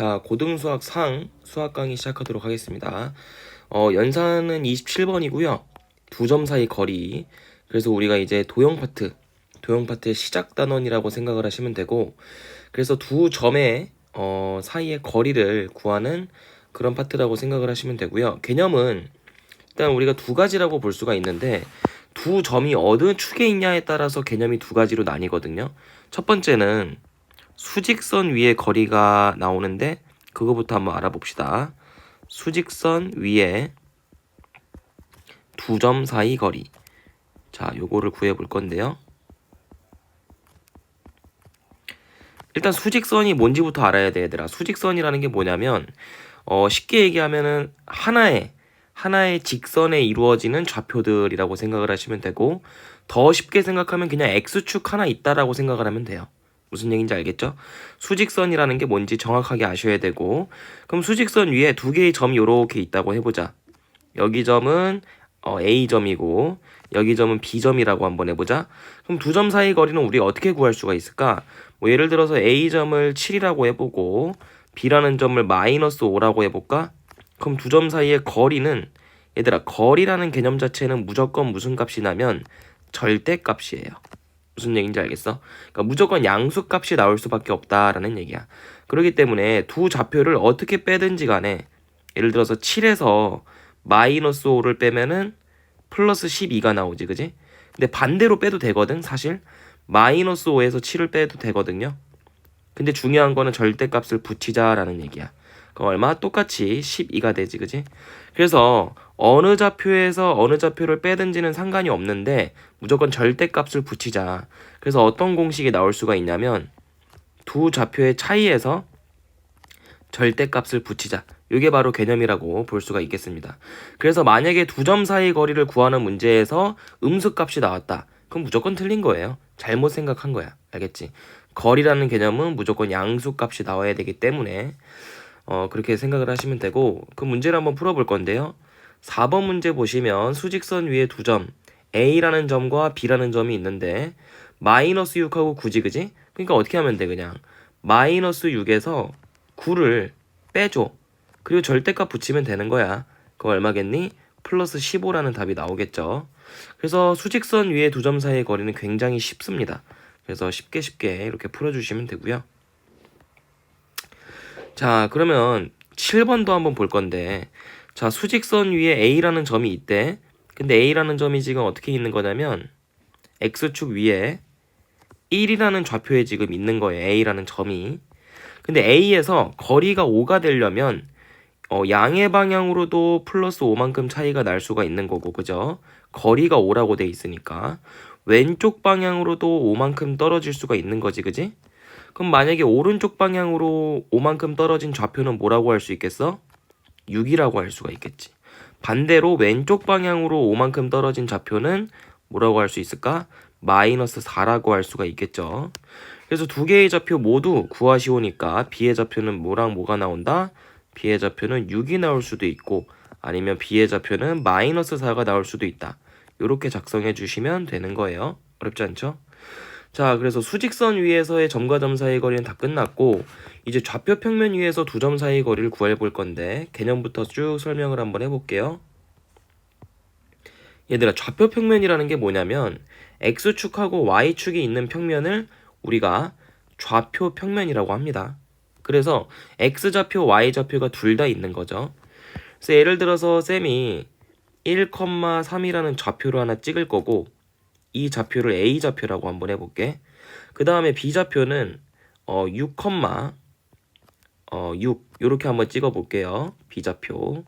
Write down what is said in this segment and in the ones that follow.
자, 고등수학 상 수학 강의 시작하도록 하겠습니다. 연산은 27번이고요. 두 점 사이 거리. 그래서 우리가 이제 도형 파트의 시작 단원이라고 생각을 하시면 되고, 그래서 두 점의 사이의 거리를 구하는 그런 파트라고 생각을 하시면 되고요. 개념은 일단 우리가 두 가지라고 볼 수가 있는데, 두 점이 어느 축에 있냐에 따라서 개념이 두 가지로 나뉘거든요. 첫 번째는 수직선 위에 거리가 나오는데 그거부터 한번 알아봅시다. 수직선 위에 두 점 사이 거리. 자, 요거를 구해 볼 건데요. 일단 수직선이 뭔지부터 알아야 돼, 얘들아. 수직선이라는 게 뭐냐면 쉽게 얘기하면은 하나의 직선에 이루어지는 좌표들이라고 생각을 하시면 되고, 더 쉽게 생각하면 그냥 X축 하나 있다라고 생각을 하면 돼요. 무슨 얘기인지 알겠죠? 수직선이라는 게 뭔지 정확하게 아셔야 되고, 그럼 수직선 위에 두 개의 점이 이렇게 있다고 해보자. 여기 점은 A점이고 여기 점은 B점이라고 한번 해보자. 그럼 두 점 사이 거리는 우리가 어떻게 구할 수가 있을까? 뭐 예를 들어서 A점을 7이라고 해보고 B라는 점을 -5라고 해볼까? 그럼 두 점 사이의 거리는, 얘들아, 거리라는 개념 자체는 무조건 무슨 값이 나면 절대값이에요. 무슨 얘기인지 알겠어? 그러니까 무조건 양수값이 나올 수밖에 없다라는 얘기야. 그렇기 때문에 두 좌표를 어떻게 빼든지 간에, 예를 들어서 7에서 -5를 빼면은 플러스 12가 나오지, 그지? 근데 반대로 빼도 되거든, 사실. -5에서 7을 빼도 되거든요. 근데 중요한 거는 절대값을 붙이자라는 얘기야. 그럼 얼마? 똑같이 12가 되지, 그지? 그래서 어느 좌표에서 어느 좌표를 빼든지는 상관이 없는데 무조건 절대값을 붙이자. 그래서 어떤 공식이 나올 수가 있냐면 두 좌표의 차이에서 절대값을 붙이자. 이게 바로 개념이라고 볼 수가 있겠습니다. 그래서 만약에 두 점 사이 거리를 구하는 문제에서 음수값이 나왔다. 그럼 무조건 틀린 거예요. 잘못 생각한 거야. 알겠지? 거리라는 개념은 무조건 양수값이 나와야 되기 때문에 그렇게 생각을 하시면 되고, 그 문제를 한번 풀어볼 건데요. 4번 문제 보시면 수직선 위에 두 점 A라는 점과 B라는 점이 있는데 -6하고 9지, 그지? 그러니까 어떻게 하면 돼? 그냥 -6에서 9를 빼줘. 그리고 절대값 붙이면 되는 거야. 그거 얼마겠니? 플러스 15라는 답이 나오겠죠. 그래서 수직선 위에 두 점 사이의 거리는 굉장히 쉽습니다. 그래서 쉽게 이렇게 풀어주시면 되고요. 자, 그러면 7번도 한번 볼 건데, 자, 수직선 위에 A라는 점이 있대. 근데 A라는 점이 지금 어떻게 있는 거냐면 X축 위에 1이라는 좌표에 지금 있는 거예요. A라는 점이. 근데 A에서 거리가 5가 되려면 양의 방향으로도 플러스 5만큼 차이가 날 수가 있는 거고, 그죠? 거리가 5라고 돼 있으니까 왼쪽 방향으로도 5만큼 떨어질 수가 있는 거지, 그지? 그럼 만약에 오른쪽 방향으로 5만큼 떨어진 좌표는 뭐라고 할 수 있겠어? 6이라고 할 수가 있겠지. 반대로 왼쪽 방향으로 5만큼 떨어진 좌표는 뭐라고 할 수 있을까? -4라고 할 수가 있겠죠. 그래서 두 개의 좌표 모두 구하시오니까 B의 좌표는 뭐랑 뭐가 나온다? B의 좌표는 6이 나올 수도 있고, 아니면 B의 좌표는 -4가 나올 수도 있다. 이렇게 작성해 주시면 되는 거예요. 어렵지 않죠? 자, 그래서 수직선 위에서의 점과 점 사이의 거리는 다 끝났고, 이제 좌표 평면 위에서 두 점 사이의 거리를 구해 볼 건데, 개념부터 쭉 설명을 한번 해볼게요. 얘들아, 좌표 평면이라는 게 뭐냐면 X축하고 Y축이 있는 평면을 우리가 좌표 평면이라고 합니다. 그래서 X좌표, Y좌표가 둘 다 있는 거죠. 그래서 예를 들어서 쌤이 1,3이라는 좌표를 하나 찍을 거고, 이 좌표를 A좌표라고 한번 해볼게. 그 다음에 B좌표는 6, 이렇게 한번 찍어볼게요. B좌표.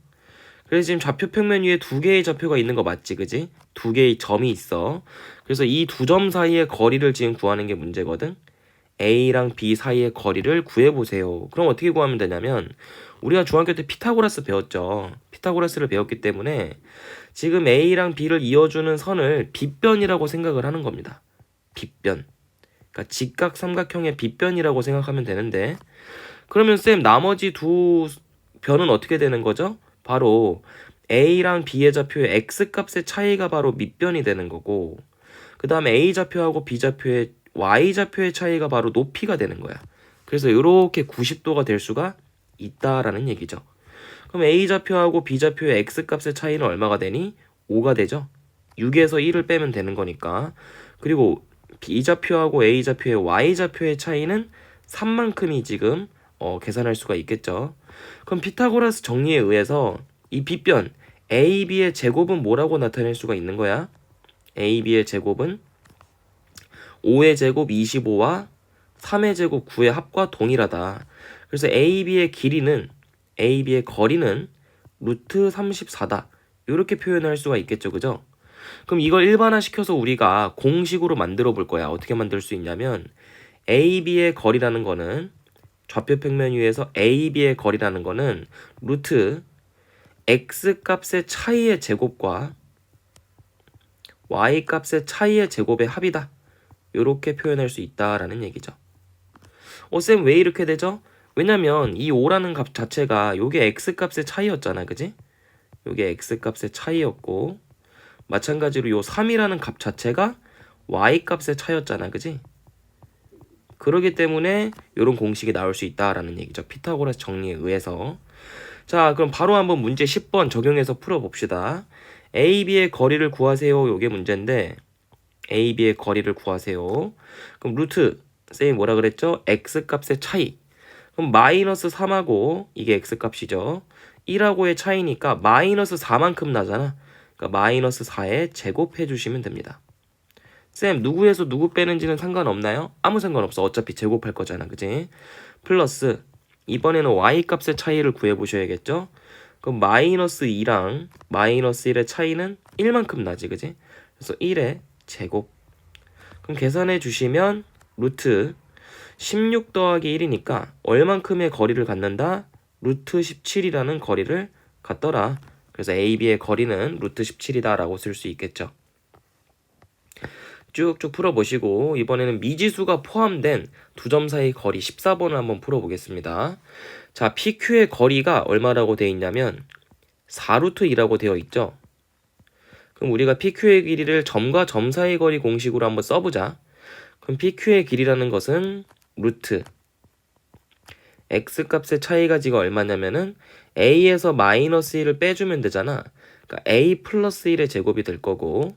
그래서 지금 좌표 평면 위에 두 개의 좌표가 있는 거 맞지, 그지? 두 개의 점이 있어. 그래서 이 두 점 사이의 거리를 지금 구하는 게 문제거든. A랑 B 사이의 거리를 구해보세요. 그럼 어떻게 구하면 되냐면, 우리가 중학교 때 피타고라스 배웠죠. 피타고라스를 배웠기 때문에 지금 A랑 B를 이어주는 선을 빗변이라고 생각을 하는 겁니다. 빗변. 그러니까 직각 삼각형의 빗변이라고 생각하면 되는데, 그러면 쌤, 나머지 두 변은 어떻게 되는 거죠? 바로 A랑 B의 좌표의 X값의 차이가 바로 밑변이 되는 거고, 그 다음에 A좌표하고 B좌표의 Y좌표의 차이가 바로 높이가 되는 거야. 그래서 이렇게 90도가 될 수가 있다라는 얘기죠. 그럼 A좌표하고 B좌표의 X값의 차이는 얼마가 되니? 5가 되죠. 6에서 1을 빼면 되는 거니까. 그리고 B좌표하고 A좌표의 Y좌표의 차이는 3만큼이 지금 계산할 수가 있겠죠. 그럼 피타고라스 정리에 의해서 이 빗변 AB의 제곱은 뭐라고 나타낼 수가 있는 거야? AB의 제곱은 5의 제곱 25와 3의 제곱 9의 합과 동일하다. 그래서 AB의 거리는 루트 34다. 이렇게 표현할 수가 있겠죠. 그죠? 그럼 이걸 일반화시켜서 우리가 공식으로 만들어 볼 거야. 어떻게 만들 수 있냐면 AB의 거리라는 거는 좌표 평면 위에서 AB의 거리라는 거는 루트 X값의 차이의 제곱과 Y값의 차이의 제곱의 합이다. 이렇게 표현할 수 있다라는 얘기죠. 쌤 왜 이렇게 되죠? 왜냐면 이 5라는 값 자체가 요게 X값의 차이였잖아. 그지? 요게 X값의 차이였고 마찬가지로 요 3이라는 값 자체가 Y값의 차이였잖아. 그지? 그러기 때문에 요런 공식이 나올 수 있다라는 얘기죠. 피타고라스 정리에 의해서. 자, 그럼 바로 한번 문제 10번 적용해서 풀어봅시다. AB의 거리를 구하세요. 요게 문제인데 AB의 거리를 구하세요. 그럼 루트 쌤이 뭐라 그랬죠? X값의 차이. 그럼 마이너스 3하고 이게 X값이죠. 1하고의 차이니까 마이너스 4만큼 나잖아. 그러니까 마이너스 4에 제곱해 주시면 됩니다. 쌤 누구에서 누구 빼는지는 상관없나요? 아무 상관없어. 어차피 제곱할 거잖아. 그지? 플러스 이번에는 Y값의 차이를 구해보셔야겠죠? 그럼 마이너스 2랑 마이너스 1의 차이는 1만큼 나지. 그지? 그래서 1의 제곱. 그럼 계산해 주시면 루트 16 더하기 1이니까 얼만큼의 거리를 갖는다? 루트 17이라는 거리를 갖더라. 그래서 AB의 거리는 루트 17이다 라고 쓸 수 있겠죠. 쭉쭉 풀어보시고 이번에는 미지수가 포함된 두 점 사이 거리 14번을 한번 풀어보겠습니다. 자, PQ의 거리가 얼마라고 되어 있냐면 4루트 2라고 되어 있죠. 그럼 우리가 PQ의 길이를 점과 점 사이 거리 공식으로 한번 써보자. 그럼 PQ의 길이라는 것은 루트 X값의 차이가 지금 얼마냐면은 A에서 마이너스 1을 빼주면 되잖아. 그러니까 A 플러스 1의 제곱이 될 거고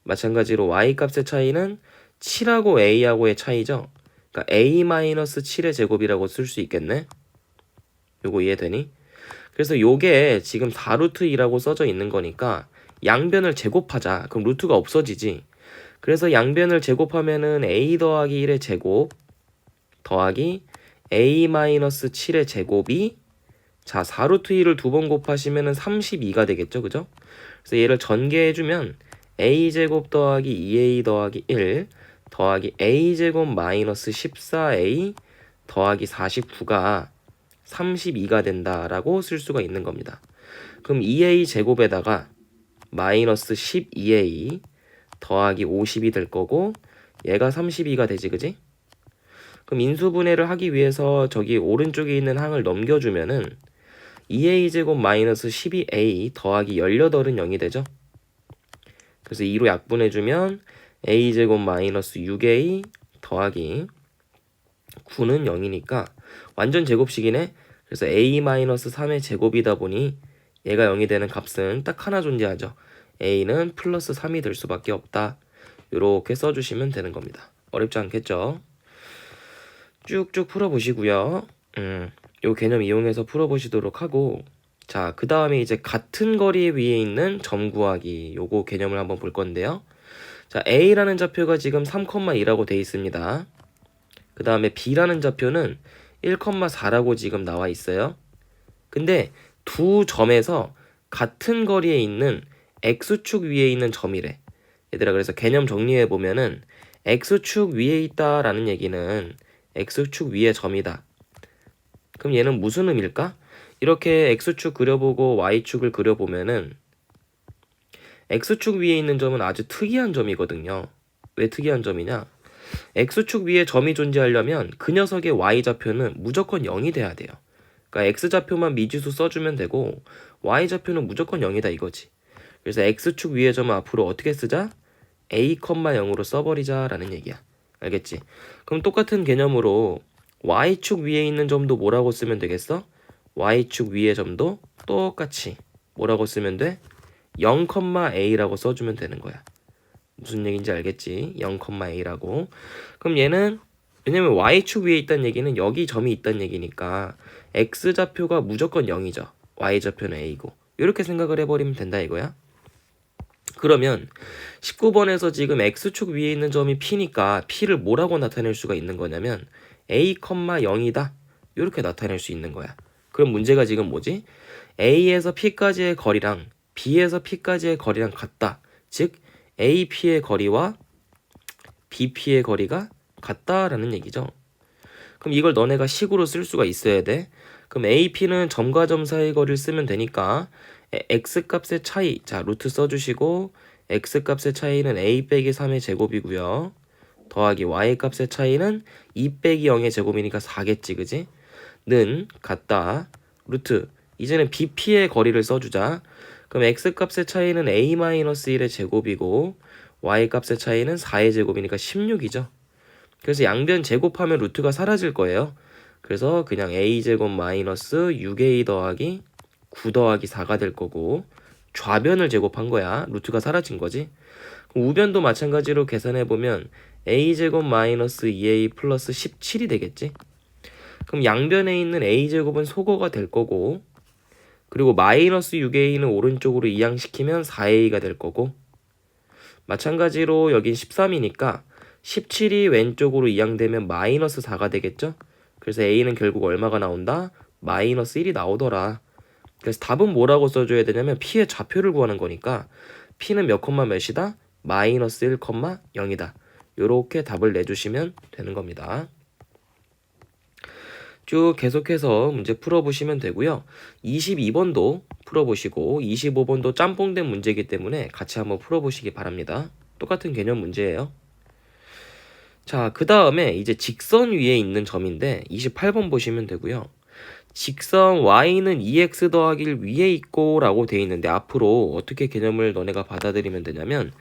마찬가지로 Y값의 차이는 7하고 A하고의 차이죠. 그러니까 A 마이너스 7의 제곱이라고 쓸 수 있겠네. 요거 이해되니? 그래서 요게 지금 4루트 2라고 써져 있는 거니까 양변을 제곱하자. 그럼 루트가 없어지지. 그래서 양변을 제곱하면은 A 더하기 1의 제곱 더하기 A 마이너스 7의 제곱이 자 4루트 2를 두 번 곱하시면은 32가 되겠죠. 그죠? 그래서 얘를 전개해주면 A제곱 더하기 2A 더하기 1 더하기 A제곱 마이너스 14A 더하기 49가 32가 된다라고 쓸 수가 있는 겁니다. 그럼 2A 제곱에다가 마이너스 12A 더하기 50이 될 거고 얘가 32가 되지. 그지? 그럼 인수분해를 하기 위해서 저기 오른쪽에 있는 항을 넘겨주면은 2a제곱 마이너스 12a 더하기 18은 0이 되죠. 그래서 2로 약분해주면 a제곱 마이너스 6a 더하기 9는 0이니까 완전 제곱식이네. 그래서 a 마이너스 3의 제곱이다 보니 얘가 0이 되는 값은 딱 하나 존재하죠. a는 플러스 3이 될 수밖에 없다. 이렇게 써주시면 되는 겁니다. 어렵지 않겠죠? 쭉쭉 풀어보시고요. 요 개념 이용해서 풀어보시도록 하고 자, 그 다음에 이제 같은 거리 위에 있는 점 구하기 요거 개념을 한번 볼 건데요. 자, A라는 좌표가 지금 3,2라고 돼 있습니다. 그 다음에 B라는 좌표는 1,4라고 지금 나와 있어요. 근데 두 점에서 같은 거리에 있는 X축 위에 있는 점이래. 얘들아, 그래서 개념 정리해 보면은 X축 위에 있다라는 얘기는 X축 위에 점이다. 그럼 얘는 무슨 의미일까? 이렇게 X축 그려보고 Y축을 그려보면은 X축 위에 있는 점은 아주 특이한 점이거든요. 왜 특이한 점이냐? X축 위에 점이 존재하려면 그 녀석의 Y좌표는 무조건 0이 돼야 돼요. 그러니까 X좌표만 미지수 써주면 되고 Y좌표는 무조건 0이다 이거지. 그래서 X축 위의 점은 앞으로 어떻게 쓰자? A, 0으로 써버리자 라는 얘기야. 알겠지? 그럼 똑같은 개념으로 y축 위에 있는 점도 뭐라고 쓰면 되겠어? y축 위의 점도 똑같이 뭐라고 쓰면 돼? 0,a라고 써주면 되는 거야. 무슨 얘기인지 알겠지? 0,a라고. 그럼 얘는 왜냐면 y축 위에 있다는 얘기는 여기 점이 있다는 얘기니까 x좌표가 무조건 0이죠. y좌표는 a고. 이렇게 생각을 해버리면 된다 이거야. 그러면 19번에서 지금 x축 위에 있는 점이 p니까 p를 뭐라고 나타낼 수가 있는 거냐면 a, 0이다. 이렇게 나타낼 수 있는 거야. 그럼 문제가 지금 뭐지? a에서 p까지의 거리랑 b에서 p까지의 거리랑 같다. 즉 a, p의 거리와 b, p의 거리가 같다라는 얘기죠. 그럼 이걸 너네가 식으로 쓸 수가 있어야 돼. 그럼 a, p는 점과 점 사이의 거리를 쓰면 되니까 x 값의 차이, 자 루트 써주시고 x 값의 차이는 a 빼기 3의 제곱이고요. 더하기 y 값의 차이는 2 빼기 0의 제곱이니까 4겠지 그지? 는 같다. 루트 이제는 b, p의 거리를 써주자. 그럼 x 값의 차이는 a-1의 제곱이고 y 값의 차이는 4의 제곱이니까 16이죠. 그래서 양변 제곱하면 루트가 사라질 거예요. 그래서 그냥 a제곱 마이너스 6a 더하기 9 더하기 4가 될 거고 좌변을 제곱한 거야. 루트가 사라진 거지. 그럼 우변도 마찬가지로 계산해보면 a제곱 마이너스 2a 플러스 17이 되겠지. 그럼 양변에 있는 a제곱은 소거가 될 거고 그리고 마이너스 6a는 오른쪽으로 이항시키면 4a가 될 거고 마찬가지로 여긴 13이니까 17이 왼쪽으로 이항되면 마이너스 4가 되겠죠. 그래서 a는 결국 얼마가 나온다? 마이너스 1이 나오더라. 그래서 답은 뭐라고 써줘야 되냐면 p의 좌표를 구하는 거니까 p는 몇 콤마 몇이다? 마이너스 1,0이다. 이렇게 답을 내주시면 되는 겁니다. 쭉 계속해서 문제 풀어보시면 되고요. 22번도 풀어보시고 25번도 짬뽕된 문제이기 때문에 같이 한번 풀어보시기 바랍니다. 똑같은 개념 문제예요. 자, 그 다음에 이제 직선 위에 있는 점인데 28번 보시면 되고요. 직선 y는 2x 더하기를 위에 있고 라고 돼 있는데 앞으로 어떻게 개념을 너네가 받아들이면 되냐면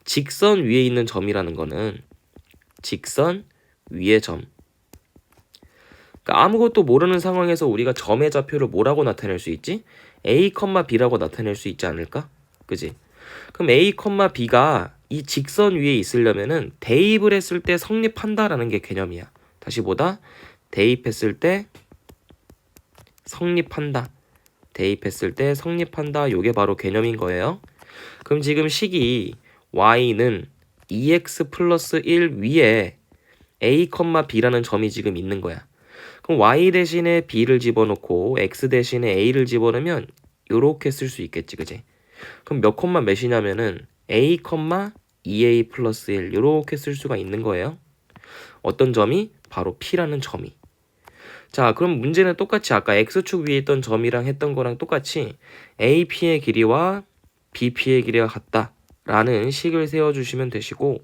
직선 위에 있는 점이라는 거는 직선 위의 점. 그러니까 아무것도 모르는 상황에서 우리가 점의 좌표를 뭐라고 나타낼 수 있지? a, b라고 나타낼 수 있지 않을까? 그지? 그럼 a, b가 이 직선 위에 있으려면은 대입을 했을 때 성립한다라는 게 개념이야. 다시 보다. 대입했을 때 성립한다. 대입했을 때 성립한다. 요게 바로 개념인 거예요. 그럼 지금 식이 y는 2x 플러스 1 위에 a, b라는 점이 지금 있는 거야. 그럼 y 대신에 b를 집어넣고 x 대신에 a를 집어넣으면 요렇게 쓸 수 있겠지, 그지? 그럼 몇 콤마 몇이냐면은 a, 2a 플러스 1 요렇게 쓸 수가 있는 거예요. 어떤 점이? 바로 p라는 점이. 자, 그럼 문제는 똑같이 아까 x축 위에 있던 점이랑 했던 거랑 똑같이 AP의 길이와 BP의 길이가 같다 라는 식을 세워주시면 되시고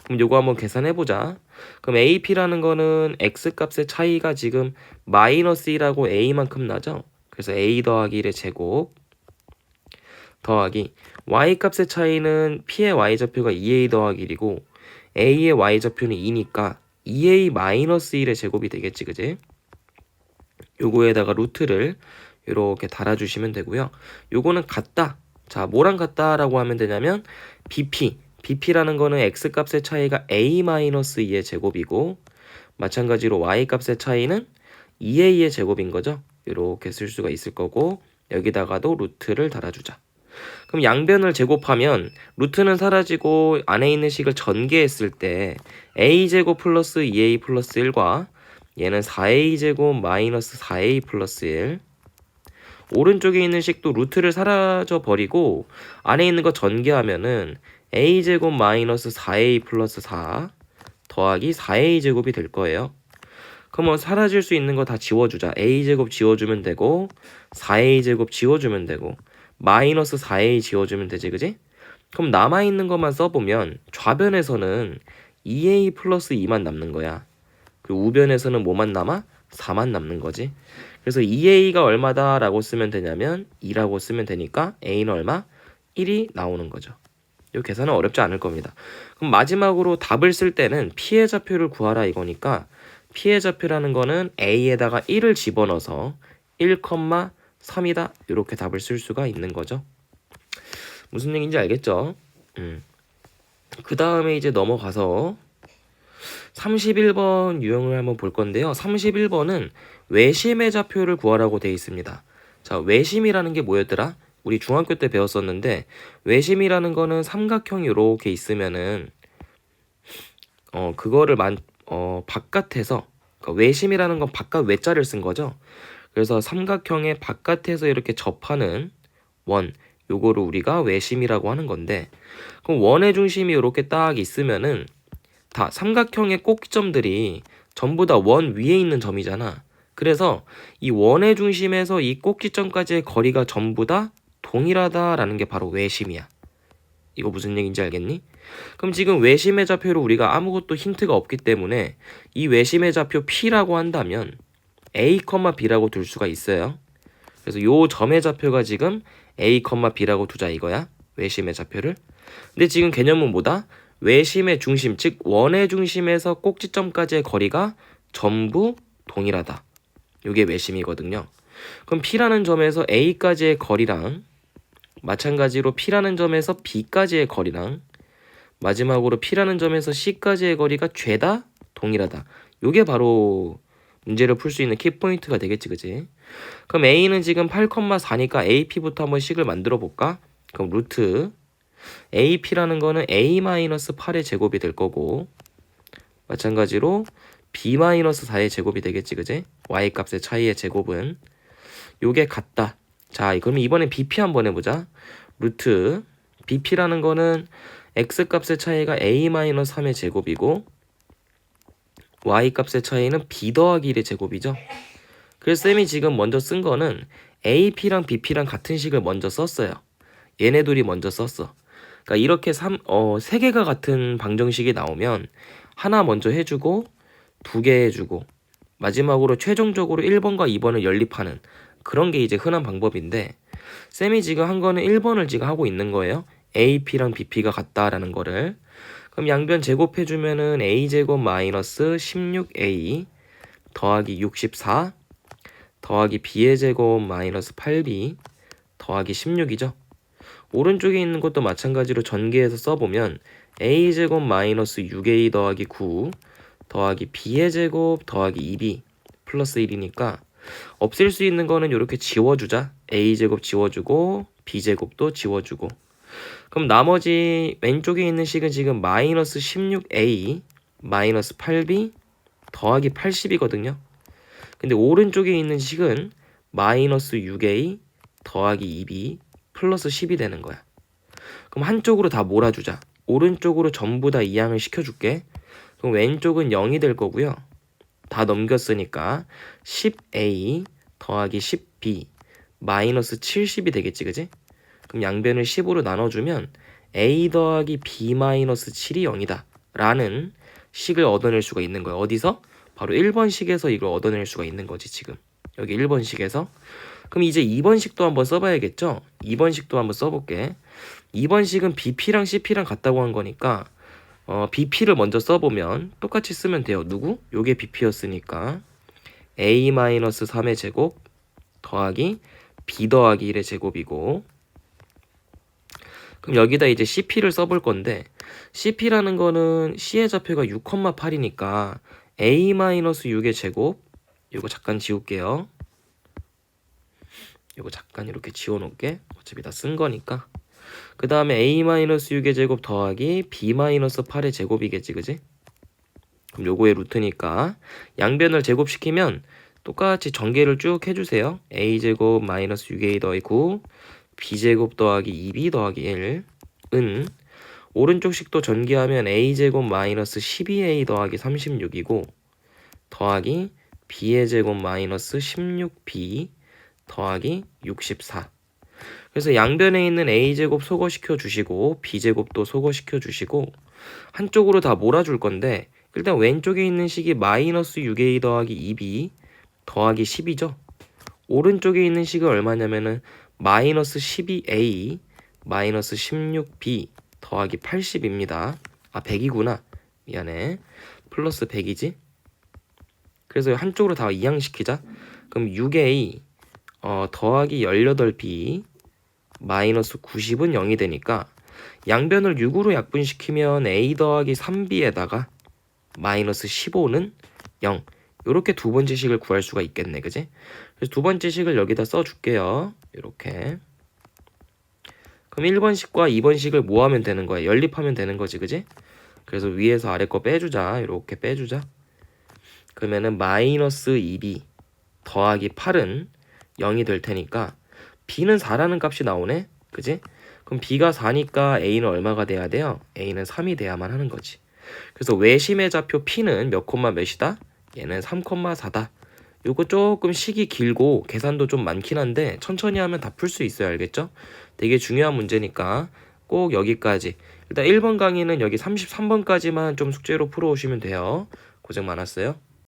그럼 요거 한번 계산해보자. 그럼 AP라는 거는 X값의 차이가 지금 마이너스 1하고 A만큼 나죠? 그래서 A 더하기 1의 제곱 더하기 Y값의 차이는 P의 Y좌표가 2A 더하기 1이고 A의 Y좌표는 2니까 2A 마이너스 1의 제곱이 되겠지, 그지? 요거에다가 루트를 이렇게 달아주시면 되고요. 요거는 같다. 자, 뭐랑 같다라고 하면 되냐면 BP라는 거는 X값의 차이가 A-2의 제곱이고 마찬가지로 Y값의 차이는 2A의 제곱인 거죠. 이렇게 쓸 수가 있을 거고 여기다가도 루트를 달아주자. 그럼 양변을 제곱하면 루트는 사라지고 안에 있는 식을 전개했을 때 A제곱 플러스 2A 플러스 1과 얘는 4a제곱 마이너스 4a 플러스 1 오른쪽에 있는 식도 루트를 사라져버리고 안에 있는 거 전개하면은 a제곱 마이너스 4a 플러스 4 더하기 4a제곱이 될 거예요. 그러면 사라질 수 있는 거 다 지워주자. a제곱 지워주면 되고 4a제곱 지워주면 되고 마이너스 4a 지워주면 되지, 그지? 그럼 남아있는 것만 써보면 좌변에서는 2a 플러스 2만 남는 거야. 그리고 우변에서는 뭐만 남아? 4만 남는 거지. 그래서 2a가 얼마다 라고 쓰면 되냐면 2라고 쓰면 되니까 a는 얼마? 1이 나오는 거죠. 이 계산은 어렵지 않을 겁니다. 그럼 마지막으로 답을 쓸 때는 p의 좌표를 구하라 이거니까 P의 좌표라는 거는 A에다가 1을 집어넣어서 1,3이다 이렇게 답을 쓸 수가 있는 거죠. 무슨 얘기인지 알겠죠? 그 다음에 이제 넘어가서 31번 유형을 한번 볼 건데요. 31번은 외심의 좌표를 구하라고 되어 있습니다. 자, 외심이라는 게 뭐였더라? 우리 중학교 때 배웠었는데 외심이라는 거는 삼각형이 이렇게 있으면은 그거를 바깥에서, 그러니까 외심이라는 건 바깥 외자를 쓴 거죠. 그래서 삼각형의 바깥에서 이렇게 접하는 원, 요거를 우리가 외심이라고 하는 건데, 그럼 원의 중심이 이렇게 딱 있으면은 다 삼각형의 꼭지점들이 전부 다 원 위에 있는 점이잖아. 그래서 이 원의 중심에서 이 꼭지점까지의 거리가 전부 다 동일하다라는 게 바로 외심이야. 이거 무슨 얘기인지 알겠니? 그럼 지금 외심의 좌표로 우리가 아무것도 힌트가 없기 때문에 이 외심의 좌표 P라고 한다면 A, B라고 둘 수가 있어요. 그래서 요 점의 좌표가 지금 A, B라고 두자 이거야. 외심의 좌표를. 근데 지금 개념은 뭐다? 외심의 중심, 즉 원의 중심에서 꼭지점까지의 거리가 전부 동일하다. 이게 외심이거든요. 그럼 P라는 점에서 A까지의 거리랑 마찬가지로 P라는 점에서 B까지의 거리랑 마지막으로 P라는 점에서 C까지의 거리가 죄다 동일하다. 이게 바로 문제를 풀 수 있는 키포인트가 되겠지, 그지? 그럼 A는 지금 8,4니까 AP부터 한번 식을 만들어 볼까? 그럼 루트 AP라는 거는 A-8의 제곱이 될 거고, 마찬가지로 B-4의 제곱이 되겠지, 그지? Y값의 차이의 제곱은 요게 같다. 자, 그러면 이번엔 BP 한번 해보자. 루트 BP라는 거는 X값의 차이가 A-3의 제곱이고 Y값의 차이는 B 더하기 1의 제곱이죠. 그래서 쌤이 지금 먼저 쓴 거는 AP랑 BP랑 같은 식을 먼저 썼어요. 얘네 둘이 먼저 썼어. 그러니까 이렇게 세 개가 같은 방정식이 나오면 하나 먼저 해주고 두 개 해주고 마지막으로 최종적으로 1번과 2번을 연립하는 그런 게 이제 흔한 방법인데, 쌤이 지금 한 거는 1번을 지금 하고 있는 거예요. AP랑 BP가 같다라는 거를. 그럼 양변 제곱해주면은 A제곱 마이너스 16A 더하기 64 더하기 B의 제곱 마이너스 8B 더하기 16이죠. 오른쪽에 있는 것도 마찬가지로 전개해서 써보면 A제곱 마이너스 6A 더하기 9 더하기 B의 제곱 더하기 2B 플러스 1이니까 없앨 수 있는 거는 이렇게 지워주자. A제곱 지워주고 B제곱도 지워주고. 그럼 나머지 왼쪽에 있는 식은 지금 마이너스 16A 마이너스 8B 더하기 80이거든요. 근데 오른쪽에 있는 식은 마이너스 6A 더하기 2B 플러스 10이 되는 거야. 그럼 한쪽으로 다 몰아주자. 오른쪽으로 전부 다 이항을 시켜줄게. 그럼 왼쪽은 0이 될 거고요. 다 넘겼으니까 10A 더하기 10B 마이너스 70이 되겠지, 그지? 그럼 양변을 10으로 나눠주면 A 더하기 B 마이너스 7이 0이다 라는 식을 얻어낼 수가 있는 거야. 어디서? 바로 1번 식에서 이걸 얻어낼 수가 있는 거지, 지금. 여기 1번 식에서. 그럼 이제 2번 식도 한번 써봐야겠죠? 2번 식도 한번 써볼게. 2번 식은 BP랑 CP랑 같다고 한 거니까 BP를 먼저 써보면 똑같이 쓰면 돼요. 누구? 요게 BP였으니까 A-3의 제곱 더하기 B 더하기 1의 제곱이고, 그럼 여기다 이제 CP를 써볼 건데 CP라는 거는 C의 좌표가 6,8이니까 A-6의 제곱, 요거 잠깐 지울게요. 요거 잠깐 이렇게 지워놓을게. 어차피 다 쓴 거니까. 그 다음에 A-6의 제곱 더하기 B-8의 제곱이겠지, 그지? 그럼 요거의 루트니까 양변을 제곱시키면 똑같이 전개를 쭉 해주세요. A제곱 마이너스 6A 더하기 9 B제곱 더하기 2B 더하기 1은 오른쪽 식도 전개하면 A제곱 마이너스 12A 더하기 36이고 더하기 B의 제곱 마이너스 16B 더하기 64. 그래서 양변에 있는 A제곱 소거시켜 주시고 B제곱도 소거시켜 주시고 한쪽으로 다 몰아줄 건데, 일단 왼쪽에 있는 식이 마이너스 6A 더하기 2B 더하기 10이죠. 오른쪽에 있는 식은 얼마냐면은 마이너스 12A 마이너스 16B 더하기 80입니다. 아, 100이구나. 미안해. 플러스 100이지. 그래서 한쪽으로 다 이항시키자. 그럼 6A 더하기 18B 마이너스 90은 0이 되니까 양변을 6으로 약분시키면 A 더하기 3B에다가 마이너스 15는 0. 이렇게 두 번째 식을 구할 수가 있겠네. 그지? 그래서 두 번째 식을 여기다 써줄게요. 이렇게. 그럼 1번 식과 2번 식을 뭐 하면 되는 거야? 연립하면 되는 거지. 그지? 그래서 위에서 아래 거 빼주자. 이렇게 빼주자. 그러면은 마이너스 2B 더하기 8은 0이 될 테니까 B는 4라는 값이 나오네. 그지? 그럼 B가 4니까 A는 얼마가 돼야 돼요? A는 3이 돼야만 하는 거지. 그래서 외심의 좌표 P는 몇 콤마 몇이다? 얘는 3,4다. 요거 조금 식이 길고 계산도 좀 많긴 한데 천천히 하면 다 풀 수 있어요. 알겠죠? 되게 중요한 문제니까 꼭 여기까지. 일단 1번 강의는 여기 33번까지만 좀 숙제로 풀어오시면 돼요. 고생 많았어요.